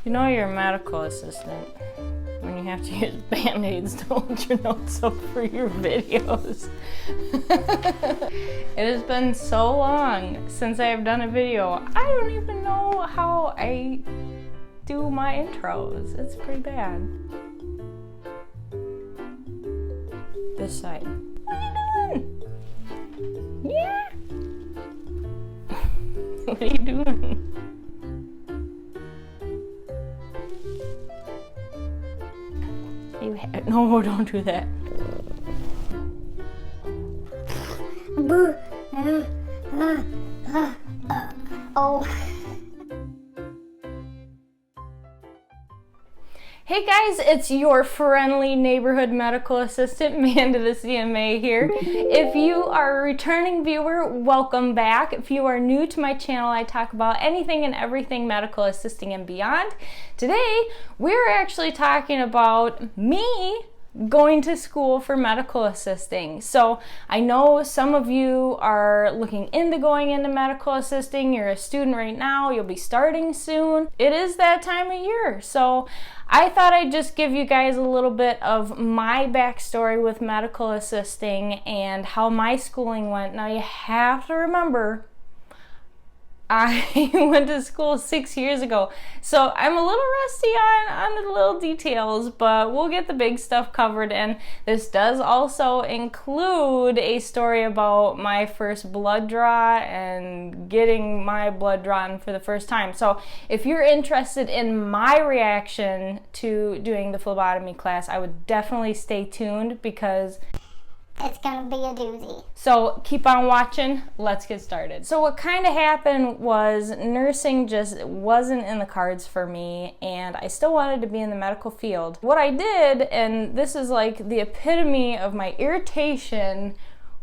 You know you're a medical assistant when you have to use Band-Aids to hold your notes up for your videos. It has been so long since I have done a video. I don't even know how I do my intros. It's pretty bad. This side. What are you doing? Yeah? What are you doing? No, don't do that. Oh. Hey guys, it's your friendly neighborhood medical assistant, Manda the CMA here. If you are a returning viewer, welcome back. If you are new to my channel, I talk about anything and everything medical assisting and beyond. Today, we're actually talking about me going to school for medical assisting. So I know some of you are looking into going into medical assisting. You're a student right now, you'll be starting soon. It is that time of year. So I thought I'd just give you guys a little bit of my backstory with medical assisting and how my schooling went. Now you have to remember, I went to school 6 years ago, so I'm a little rusty on the little details, but we'll get the big stuff covered. And this does also include a story about my first blood draw and getting my blood drawn for the first time. So if you're interested in my reaction to doing the phlebotomy class, I would definitely stay tuned because it's gonna be a doozy. So keep on watching, let's get started. So what kind of happened was nursing just wasn't in the cards for me, and I still wanted to be in the medical field. What I did, and this is like the epitome of my irritation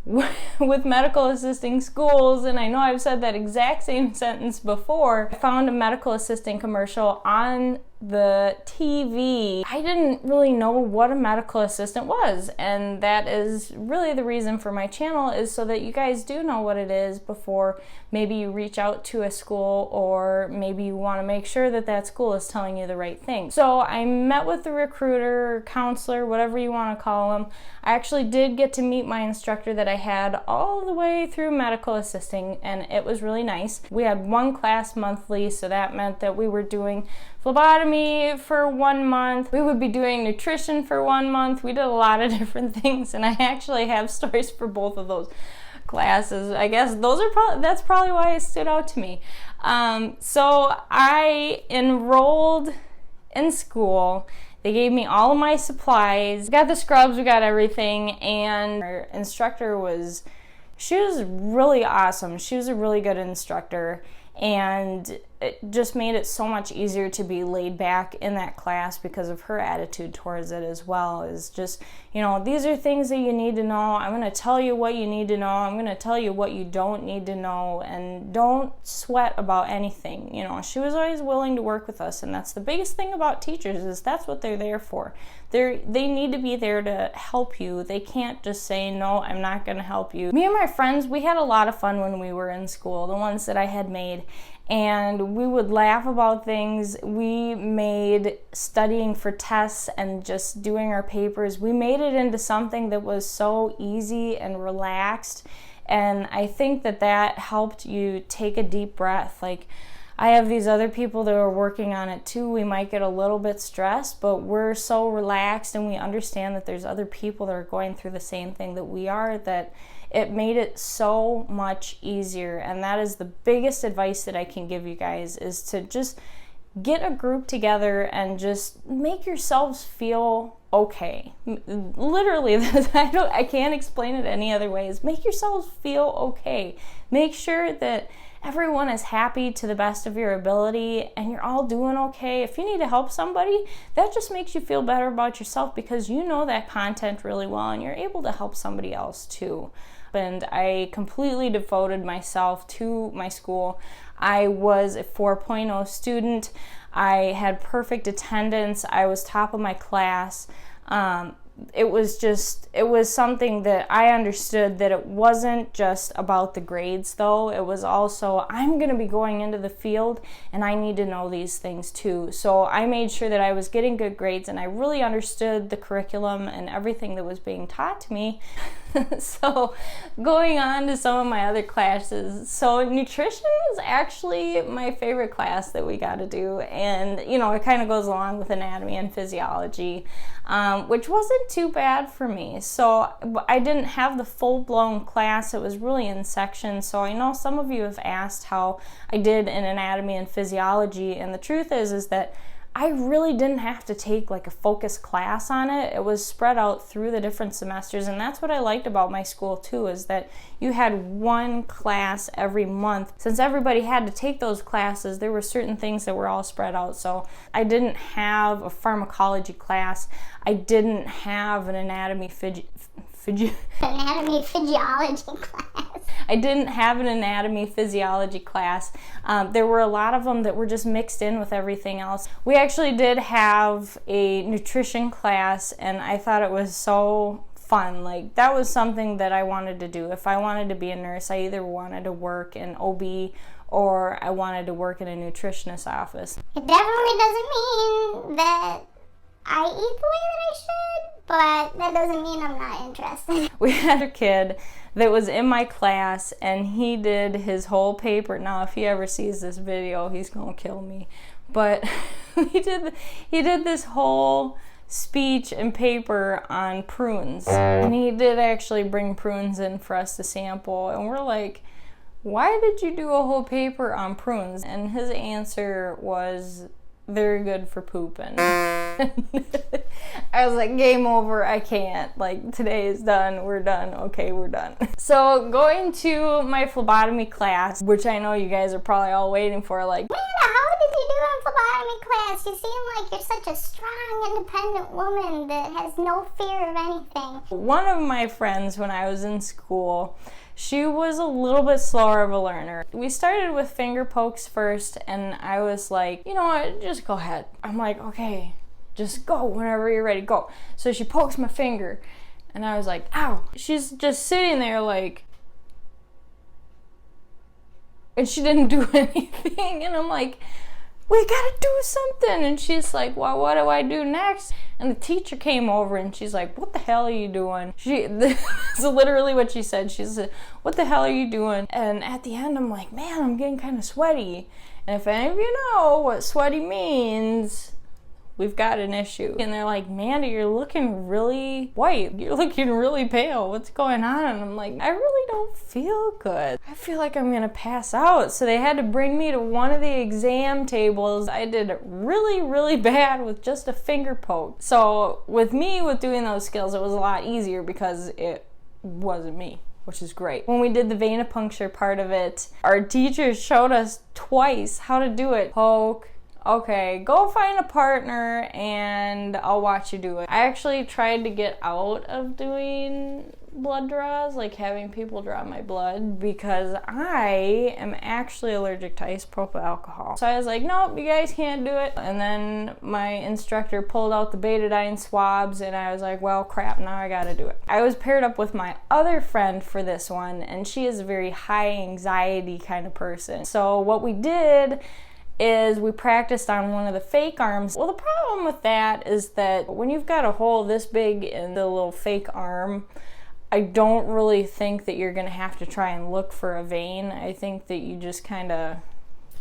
with medical assisting schools, and I know I've said that exact same sentence before, I found a medical assisting commercial on the TV. I didn't really know what a medical assistant was, and that is really the reason for my channel, is so that you guys do know what it is before maybe you reach out to a school, or maybe you want to make sure that that school is telling you the right thing. So I met with the recruiter, counselor, whatever you want to call them. I actually did get to meet my instructor that I had all the way through medical assisting, and it was really nice. We had one class monthly, so that meant that we were doing phlebotomy for 1 month. We would be doing nutrition for 1 month. We did a lot of different things, and I actually have stories for both of those classes. I guess that's probably why it stood out to me. So I enrolled in school. They gave me all of my supplies. We got the scrubs, we got everything, and our instructor she was really awesome. She was a really good instructor, and it just made it so much easier to be laid back in that class because of her attitude towards it as well. Is just, you know, these are things that you need to know. I'm going to tell you what you need to know. I'm going to tell you what you don't need to know, and don't sweat about anything. You know, she was always willing to work with us, and that's the biggest thing about teachers, is that's what they're there for. They need to be there to help you. They can't just say, no, I'm not going to help you. Me and my friends, we had a lot of fun when we were in school, the ones that I had made. And we would laugh about things. We made studying for tests and just doing our papers, we made it into something that was so easy and relaxed. And I think that helped you take a deep breath. Like, I have these other people that are working on it too. We might get a little bit stressed, but we're so relaxed, and we understand that there's other people that are going through the same thing that we are, that it made it so much easier. And that is the biggest advice that I can give you guys, is to just get a group together and just make yourselves feel okay. Literally, I can't explain it any other ways. Make yourselves feel okay. Make sure that everyone is happy to the best of your ability, and you're all doing okay. If you need to help somebody, that just makes you feel better about yourself, because you know that content really well, and you're able to help somebody else too. And I completely devoted myself to my school. I was a 4.0 student. I had perfect attendance. I was top of my class. it was something that I understood, that it wasn't just about the grades though. It was also, I'm going to be going into the field and I need to know these things too. So I made sure that I was getting good grades and I really understood the curriculum and everything that was being taught to me. So going on to some of my other classes, so nutrition was actually my favorite class that we got to do, and you know, it kind of goes along with anatomy and physiology, which wasn't too bad for me. So I didn't have the full-blown class, it was really in sections. So I know some of you have asked how I did in anatomy and physiology, and the truth is that I really didn't have to take like a focused class on it. It was spread out through the different semesters, and that's what I liked about my school too, is that you had one class every month. Since everybody had to take those classes, there were certain things that were all spread out. So I didn't have a pharmacology class. I didn't have an anatomy physiology class. I didn't have an anatomy physiology class. There were a lot of them that were just mixed in with everything else. We actually did have a nutrition class, and I thought it was so fun. Like, that was something that I wanted to do. If I wanted to be a nurse, I either wanted to work in OB or I wanted to work in a nutritionist's office. It definitely doesn't mean that I eat the way that I should, but that doesn't mean I'm not interested. We had a kid that was in my class, and he did his whole paper. Now, if he ever sees this video, he's gonna kill me. But he did this whole speech and paper on prunes, and he did actually bring prunes in for us to sample, and we're like, why did you do a whole paper on prunes? And his answer was, they're good for pooping. I was like, game over, I can't. Like, today is done, we're done, okay, we're done. So going to my phlebotomy class, which I know you guys are probably all waiting for, like, Manda, how did you do in phlebotomy class? You seem like you're such a strong, independent woman that has no fear of anything. One of my friends when I was in school, she was a little bit slower of a learner. We started with finger pokes first, and I was like, you know what, just go ahead. I'm like, okay, just go whenever you're ready, go. So she pokes my finger, and I was like, ow. She's just sitting there like, and she didn't do anything, and I'm like, we gotta do something. And she's like, well, what do I do next? And the teacher came over and she's like, what the hell are you doing? This is literally what she said. She said, what the hell are you doing? And at the end, I'm like, man, I'm getting kind of sweaty. And if any of you know what sweaty means, we've got an issue. And they're like, Manda, you're looking really white. You're looking really pale. What's going on? And I'm like, I really don't feel good. I feel like I'm gonna pass out. So they had to bring me to one of the exam tables. I did really, really bad with just a finger poke. So with doing those skills, it was a lot easier because it wasn't me, which is great. When we did the venipuncture part of it, our teacher showed us twice how to do it. Poke. Okay, go find a partner and I'll watch you do it. I actually tried to get out of doing blood draws, like having people draw my blood, because I am actually allergic to isopropyl alcohol. So I was like, nope, you guys can't do it. And then my instructor pulled out the betadine swabs, and I was like, well, crap, now I gotta do it. I was paired up with my other friend for this one, and she is a very high anxiety kind of person. So what we did is we practiced on one of the fake arms. Well, the problem with that is that when you've got a hole this big in the little fake arm, I don't really think that you're gonna have to try and look for a vein. I think that you just kind of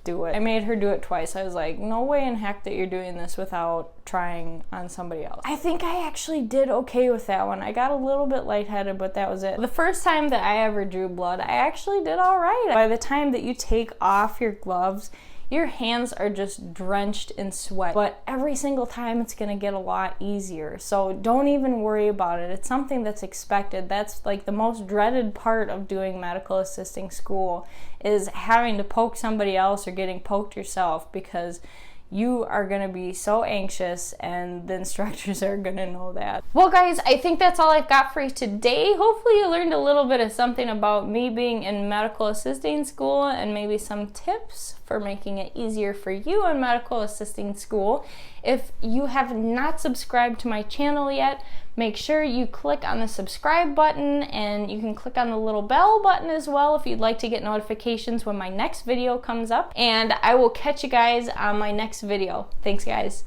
do it. I made her do it twice. I was like, no way in heck that you're doing this without trying on somebody else. I think I actually did okay with that one. I got a little bit lightheaded, but that was it. The first time that I ever drew blood, I actually did all right. By the time that you take off your gloves, your hands are just drenched in sweat, but every single time it's gonna get a lot easier. So don't even worry about it. It's something that's expected. That's like the most dreaded part of doing medical assisting school, is having to poke somebody else or getting poked yourself, because you are gonna be so anxious and the instructors are gonna know that. Well guys, I think that's all I've got for you today. Hopefully you learned a little bit of something about me being in medical assisting school and maybe some tips for for making it easier for you in medical assisting school. If you have not subscribed to my channel yet, make sure you click on the subscribe button, and you can click on the little bell button as well if you'd like to get notifications when my next video comes up. And I will catch you guys on my next video. Thanks, guys.